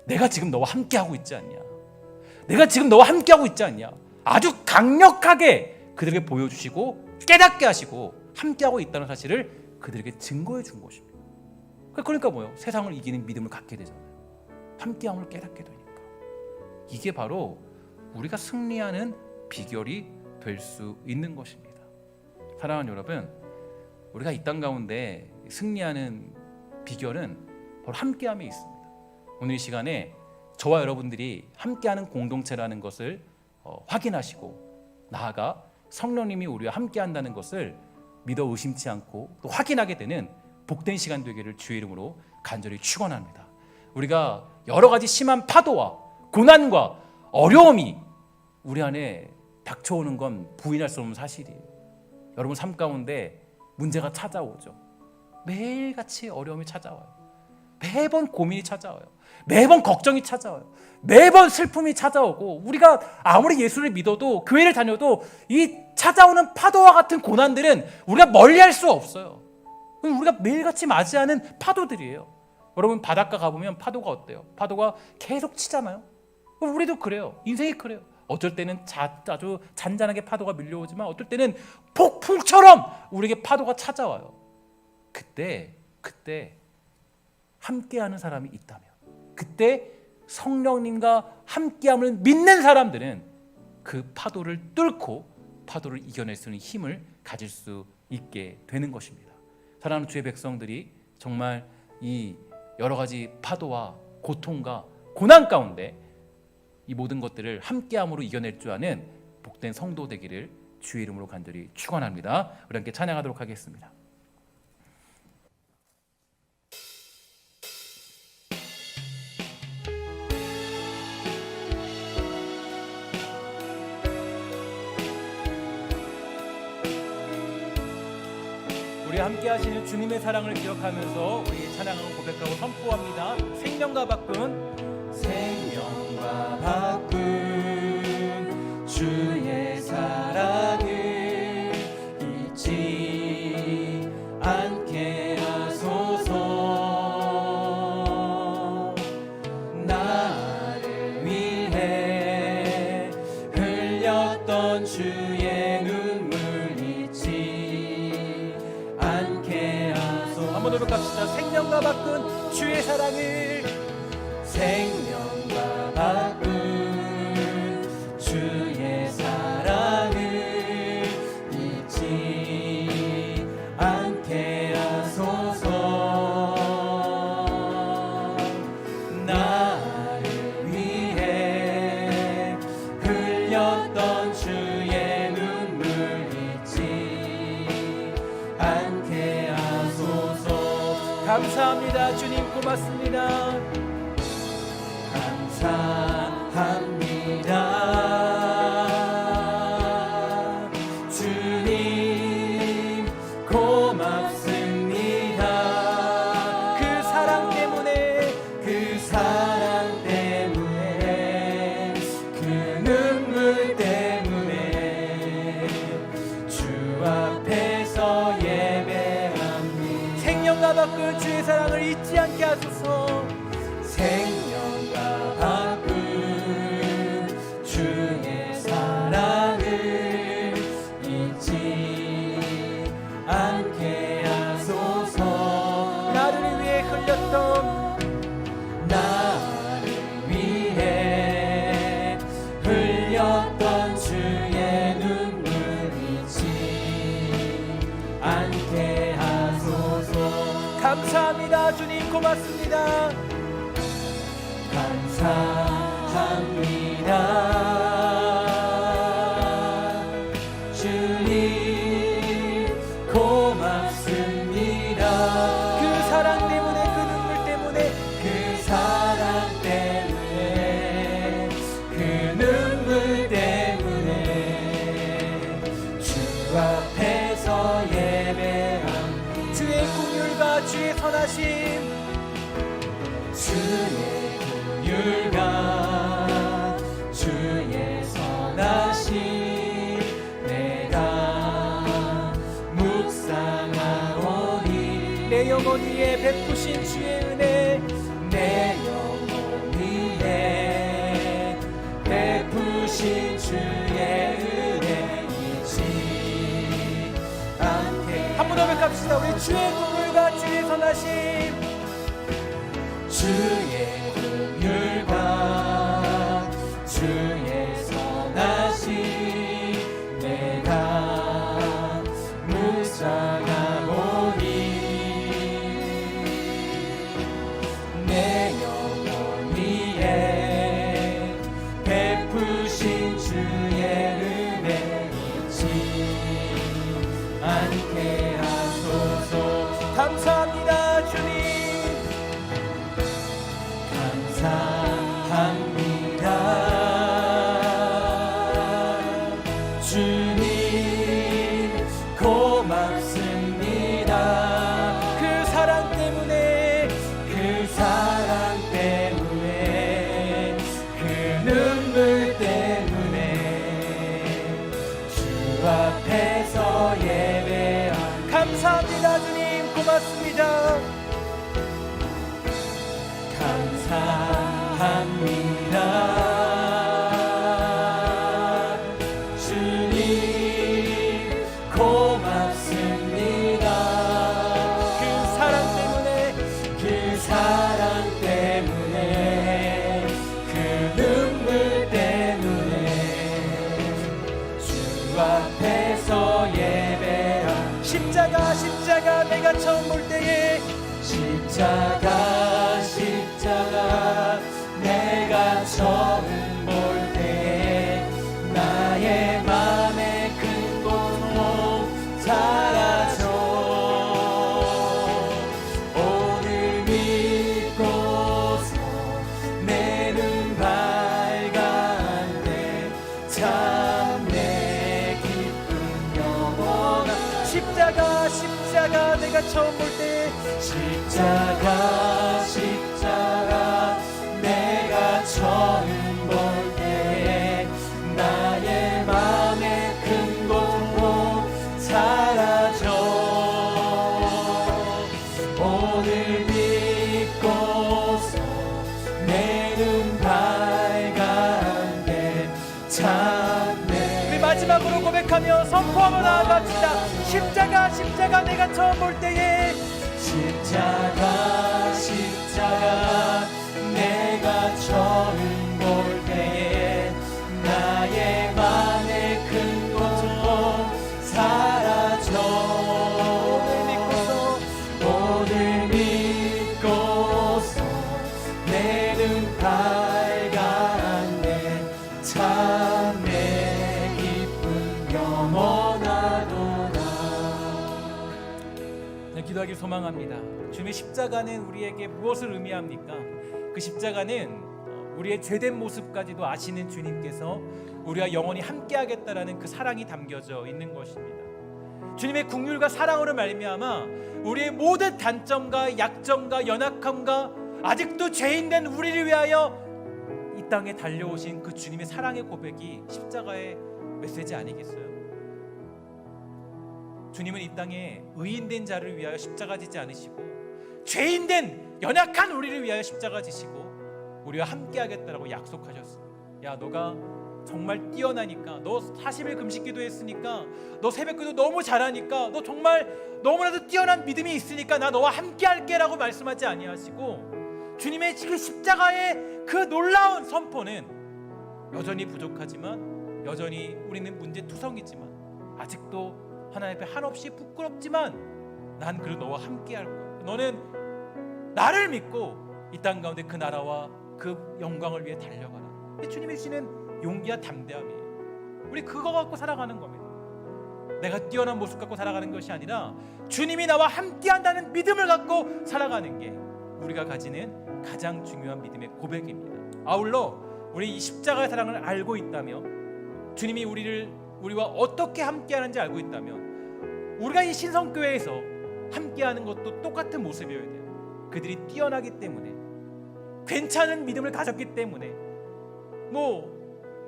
내가 지금 너와 함께하고 있지 않냐? 내가 지금 너와 함께하고 있지 않냐? 아주 강력하게 그들에게 보여주시고 깨닫게 하시고 함께하고 있다는 사실을 그들에게 증거해 준 것입니다. 그러니까 뭐예요? 세상을 이기는 믿음을 갖게 되잖아요. 함께함을 깨닫게 되니까. 이게 바로 우리가 승리하는 비결이 될 수 있는 것입니다. 사랑하는 여러분, 우리가 이 땅 가운데 승리하는 비결은 바로 함께함에 있습니다. 오늘 이 시간에 저와 여러분들이 함께하는 공동체라는 것을 확인하시고 나아가 성령님이 우리와 함께한다는 것을 믿어 의심치 않고 또 확인하게 되는 복된 시간 되기를 주의 이름으로 간절히 축원합니다. 우리가 여러 가지 심한 파도와 고난과 어려움이 우리 안에 닥쳐오는 건 부인할 수 없는 사실이에요. 여러분 삶 가운데 문제가 찾아오죠. 매일같이 어려움이 찾아와요. 매번 고민이 찾아와요. 매번 걱정이 찾아와요. 매번 슬픔이 찾아오고 우리가 아무리 예수를 믿어도 교회를 다녀도 이 찾아오는 파도와 같은 고난들은 우리가 멀리할 수 없어요. 우리가 매일같이 맞이하는 파도들이에요. 여러분 바닷가 가보면 파도가 어때요? 파도가 계속 치잖아요. 우리도 그래요. 인생이 그래요. 어쩔 때는 아주 잔잔하게 파도가 밀려오지만 어떨 때는 폭풍처럼 우리에게 파도가 찾아와요. 그때 함께하는 사람이 있다면, 그때 성령님과 함께함을 믿는 사람들은 그 파도를 뚫고 파도를 이겨낼 수 있는 힘을 가질 수 있게 되는 것입니다. 사랑하는 주의 백성들이 정말 이 여러 가지 파도와 고통과 고난 가운데 이 모든 것들을 함께함으로 이겨낼 줄 아는 복된 성도 되기를 주의 이름으로 간절히 축원합니다. 우리 함께 찬양하도록 하겠습니다. 우리 함께 하시는 주님의 사랑을 기억하면서 우리 찬양하고 고백하고 선포합니다. 생명과 바꾼 주의 사랑을 잊지 않게 하소서. 나를 위해 흘렸던 주의 눈물 잊지 않게 하소서. 한번 더 갑시다. 생명과 바꾼 주의 사랑을 주의 사랑을 잊지 않게 하소서. 나를 위해 흘렸던 주의 눈물 잊지 않게 하소서. 감사합니다. 주님 고맙습니다. 감사합니다. 주님 고맙습니다. 그 사랑 때문에 그 눈물 때문에 주 앞에서 예배합니다. 생명과 바꾼 주의 사랑을 잊지 않게 하소서. 생명과 바꾼 주의 사랑을 잊지 않게 하소서. 나를 위해 흘렸던 주의 눈물 잊지 않게 하소서. 감사합니다. 주님 고맙습니다. 감사합니다. 주님 고맙습니다. 그 사랑 때문에 주 앞에서 예배함. 주의 긍휼과 주의 선하심, 주의 긍휼과 주의 선하심 내가 묵상하오니. 내 영혼 위에 베푸신 주의 은혜, 내 영혼 위에 베푸신 주의 은혜 잊지 않게. 한 번 더 갑시다. 우리 주의 긍휼과 주의 선하심, 주의 긍휼과 주의 선하심 내가 묵상하오니. 내 영혼 위에 베푸신 주의 은혜 잊지 않게 하소서. 감사합니다. 주님 감사합니다. 주님 고맙습니다. 그 사랑 때문에 그 눈물 때문에 주 앞에서 예배함. 감사합니다. 주님 고맙습니다. 감사합니다. 주님 고맙습니다. 그 사랑 때문에 그 눈물 때문에 주 앞에서 예배함. 십자가 내가 처음 볼 때에 십자가 내가 처음 볼 십자가 내가 처음 볼 때 십자가 십자가 내가 처음 볼 때에 나의 맘의 큰 고통 사라져 오늘 믿고서 내 눈 밝았네 참네. 우리 마지막으로 고백하며 선포하며 나아갑시다. 십자가 십자가 내가 처음 볼 때에 십자가 십자가 내가 처음 볼 때에 나의 맘의 큰 고통 사라져 오늘 믿고서 내 눈 밝았네 참 내 기쁨 영원하도다. 기도하길 소망합니다. 주님의 십자가는 우리에게 무엇을 의미합니까? 그 십자가는 우리의 죄된 모습까지도 아시는 주님께서 우리와 영원히 함께하겠다라는 그 사랑이 담겨져 있는 것입니다. 주님의 긍휼과 사랑으로 말미암아 우리의 모든 단점과 약점과 연약함과 아직도 죄인된 우리를 위하여 이 땅에 달려오신 그 주님의 사랑의 고백이 십자가의 메시지 아니겠어요? 주님은 이 땅에 의인된 자를 위하여 십자가 지지 않으시고 죄인된 연약한 우리를 위하여 십자가 지시고 우리와 함께하겠다라고 약속하셨습니다. 야, 너가 정말 뛰어나니까, 너 40일 금식기도 했으니까, 너 새벽기도 너무 잘하니까, 너 정말 너무나도 뛰어난 믿음이 있으니까 나 너와 함께할게 라고 말씀하지 아니하시고 주님의 그 십자가의 그 놀라운 선포는 여전히 부족하지만, 여전히 우리는 문제투성이지만, 아직도 하나님 앞에 한없이 부끄럽지만 난 그래도 너와 함께할 거야. 너는 나를 믿고 이 땅 가운데 그 나라와 그 영광을 위해 달려가라. 주님이 주시는 용기와 담대함이에요. 우리 그거 갖고 살아가는 겁니다. 내가 뛰어난 모습 갖고 살아가는 것이 아니라 주님이 나와 함께한다는 믿음을 갖고 살아가는 게 우리가 가지는 가장 중요한 믿음의 고백입니다. 아울러 우리 이 십자가의 사랑을 알고 있다면, 주님이 우리와 어떻게 함께하는지 알고 있다면, 우리가 이 신성교회에서 함께하는 것도 똑같은 모습이어야 돼요. 그들이 뛰어나기 때문에, 괜찮은 믿음을 가졌기 때문에,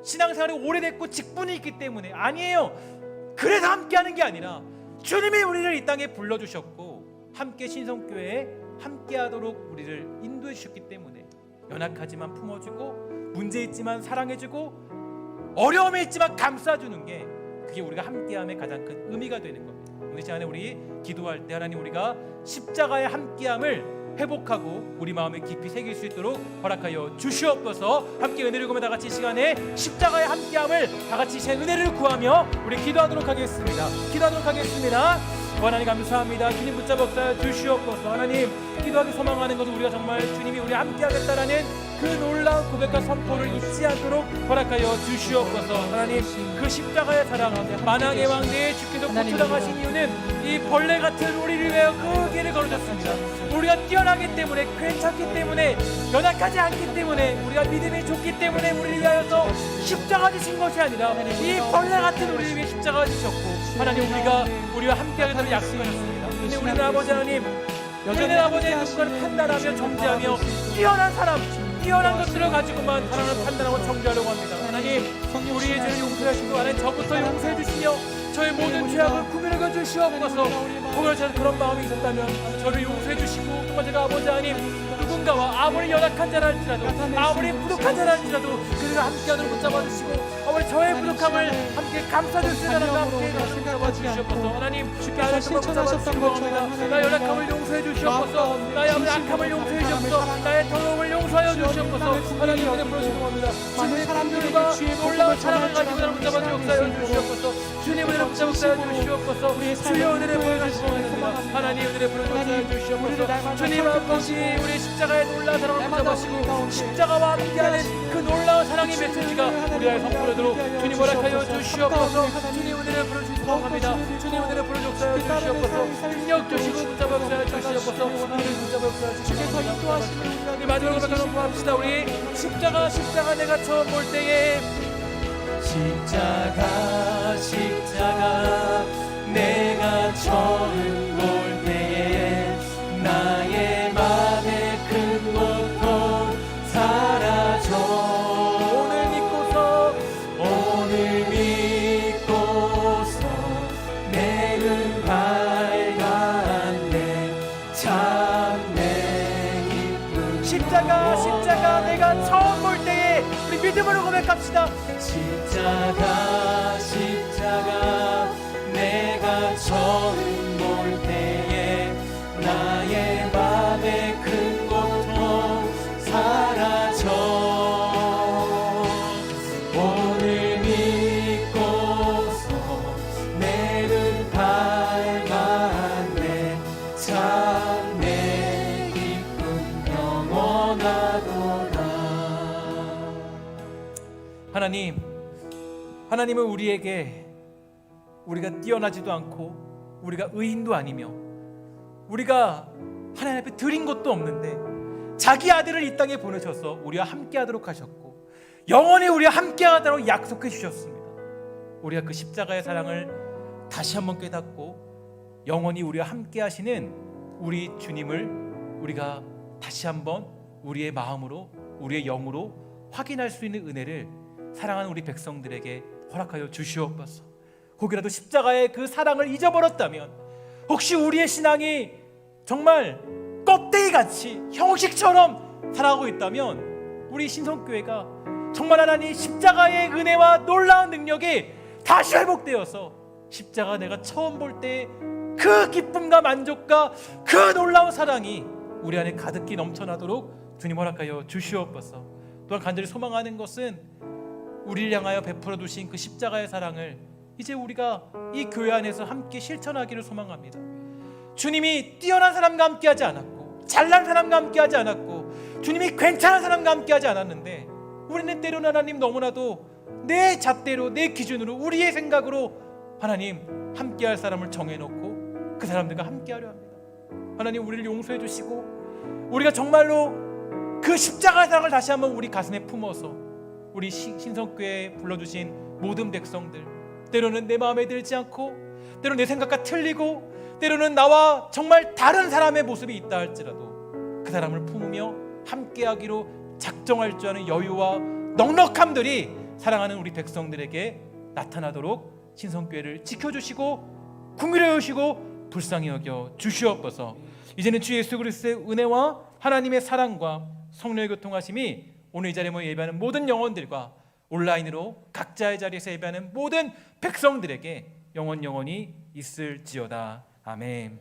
신앙생활이 오래됐고 직분이 있기 때문에 아니에요. 그래서 함께하는 게 아니라 주님이 우리를 이 땅에 불러주셨고 함께 신성교회에 함께하도록 우리를 인도해 주셨기 때문에 연약하지만 품어주고 문제 있지만 사랑해주고 어려움이 있지만 감싸주는 게, 그게 우리가 함께함의 가장 큰 의미가 되는 겁니다. 오늘 시간에 우리 기도할 때 하나님, 우리가 십자가의 함께함을 회복하고 우리 마음에 깊이 새길 수 있도록 허락하여 주시옵소서. 함께 은혜를 구하며 다 같이 이 시간에 십자가의 함께함을 다 같이 제 은혜를 구하며 우리 기도하도록 하겠습니다. 하나님 감사합니다. 주님 붙잡아 주시옵소서. 하나님, 기도하기 소망하는 것은 우리가 정말 주님이 우리 함께하겠다라는 그 놀라운 고백과 선포를 잊지 않도록 허락하여 주시옵소서. 하나님, 그 십자가의 사랑, 만왕의 왕대에 주께서 고쳐당하신 이유는 이 벌레 같은 우리를 위하여 그 길을 걸으셨습니다. 우리가 뛰어나기 때문에, 괜찮기 때문에, 연약하지 않기 때문에, 우리가 믿음이 좋기 때문에 우리를 위하여서 십자가 지신 것이 아니라 이 벌레 같은 우리를 위해 십자가 지셨고, 하나님, 우리와 함께하겠다는 약속하셨습니다. 근데 우리는 아버지 하나님, 우리는 아버지의 누군가를 판단하며 정죄하며 뛰어난 것들을 가지고만 사람을 판단하고 정죄하려고 합니다. 하나님, 우리의 죄를 용서하시고 하나님, 저부터 용서해 주시며 저의 모든 죄악을 구별해 주시옵소서. 혹여 저는 그런 마음이 있었다면 저를 용서해 주시고, 정말 제가 아버지 하나님, 누군가와 아무리 연약한 자라 할지라도, 아무리 부족한 자라 할지라도 그들을 함께하도록 붙잡아 주시고, 아무리 저의 부족함을 함께 감싸줄 수 있는 함께 붙잡아 주시옵소서. 하나님, 나를 실천하셨던 것처럼 나의 연약함을 용서해 주시옵소서. 나의 악함을 용서해 주시옵소서. 나의 더러움을 용서하여 주시옵소서. 하나님, 은혜 부르시고 합니다. 주님의 사람들과 놀라운 사랑을 가지고 나를 붙잡아 주시옵소서. 주님 은혜를 붙잡아 주시옵소서. 주여 은혜를 보여주시옵소서. 하나님, 은혜를 보여주시옵소서. 주님 아버지, 우리 십자가의 놀라운 사랑을 붙잡으시고 십자가와 함께하는 그 놀라운 사랑의 메시지가 우리의 선포되도록 주님 허락하여 주시옵소서. 주님 은혜를 부르시옵소서. 주님 은혜를 부르시옵소서. 능력 주시고 붙잡아 주시옵소서. 우리를 붙잡아 주시옵소서. 우리 마지막으로 선포합시다. 우리 십자가 내가 처음 볼 때에 십자가 내가 처음 볼 십자가 내가 처음 볼 때에 우리 믿음으로 고백합시다. 십자가 내가 처음 볼 때에 나의 맘의 큰 고통 사라져 오늘 믿고서 내 눈 밝았네 참 내 기쁨 영원하도다. 하나님은 우리에게 우리가 뛰어나지도 않고 우리가 의인도 아니며 우리가 하나님 앞에 드린 것도 없는데 자기 아들을 이 땅에 보내셔서 우리와 함께 하도록 하셨고 영원히 우리와 함께 하도록 약속해 주셨습니다. 우리가 그 십자가의 사랑을 다시 한번 깨닫고 영원히 우리와 함께 하시는 우리 주님을 우리가 다시 한번 우리의 마음으로 우리의 영으로 확인할 수 있는 은혜를 사랑하는 우리 백성들에게 허락하여 주시옵소서. 혹이라도 십자가의 그 사랑을 잊어버렸다면, 혹시 우리의 신앙이 정말 껍데기같이 형식처럼 살아가고 있다면, 우리 신성교회가 정말 하나님 십자가의 은혜와 놀라운 능력이 다시 회복되어서 십자가 내가 처음 볼 때 그 기쁨과 만족과 그 놀라운 사랑이 우리 안에 가득히 넘쳐나도록 주님 허락하여 주시옵소서. 또한 간절히 소망하는 것은 우리를 향하여 베풀어 두신 그 십자가의 사랑을 이제 우리가 이 교회 안에서 함께 실천하기를 소망합니다. 주님이 뛰어난 사람과 함께하지 않았고 잘난 사람과 함께하지 않았고 주님이 괜찮은 사람과 함께하지 않았는데, 우리는 때로는 하나님 너무나도 내 잣대로 내 기준으로 우리의 생각으로 하나님 함께할 사람을 정해놓고 그 사람들과 함께하려 합니다. 하나님 우리를 용서해 주시고 우리가 정말로 그 십자가의 사랑을 다시 한번 우리 가슴에 품어서 우리 신성교회에 불러주신 모든 백성들, 때로는 내 마음에 들지 않고 때로는 내 생각과 틀리고 때로는 나와 정말 다른 사람의 모습이 있다 할지라도 그 사람을 품으며 함께하기로 작정할 줄 아는 여유와 넉넉함들이 사랑하는 우리 백성들에게 나타나도록 신성교회를 지켜주시고 긍휼히 여기시고 불쌍히 여겨 주시옵소서. 이제는 주 예수 그리스도의 은혜와 하나님의 사랑과 성령의 교통하심이 오늘 이 자리에 모여 예배하는 모든 영혼들과 온라인으로 각자의 자리에서 예배하는 모든 백성들에게 영원히 있을지어다. 아멘.